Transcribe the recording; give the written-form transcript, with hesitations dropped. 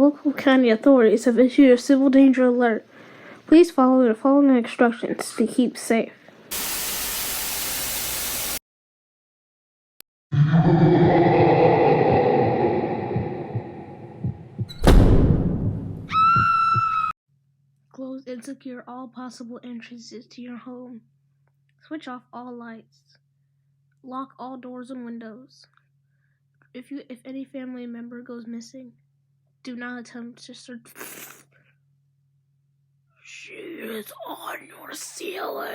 local county authorities have issued a civil danger alert. Please follow the following instructions to keep safe. Close and secure all possible entrances to your home. Switch off all lights. Lock all doors and windows. If any family member goes missing, do not attempt to search. She is on your ceiling.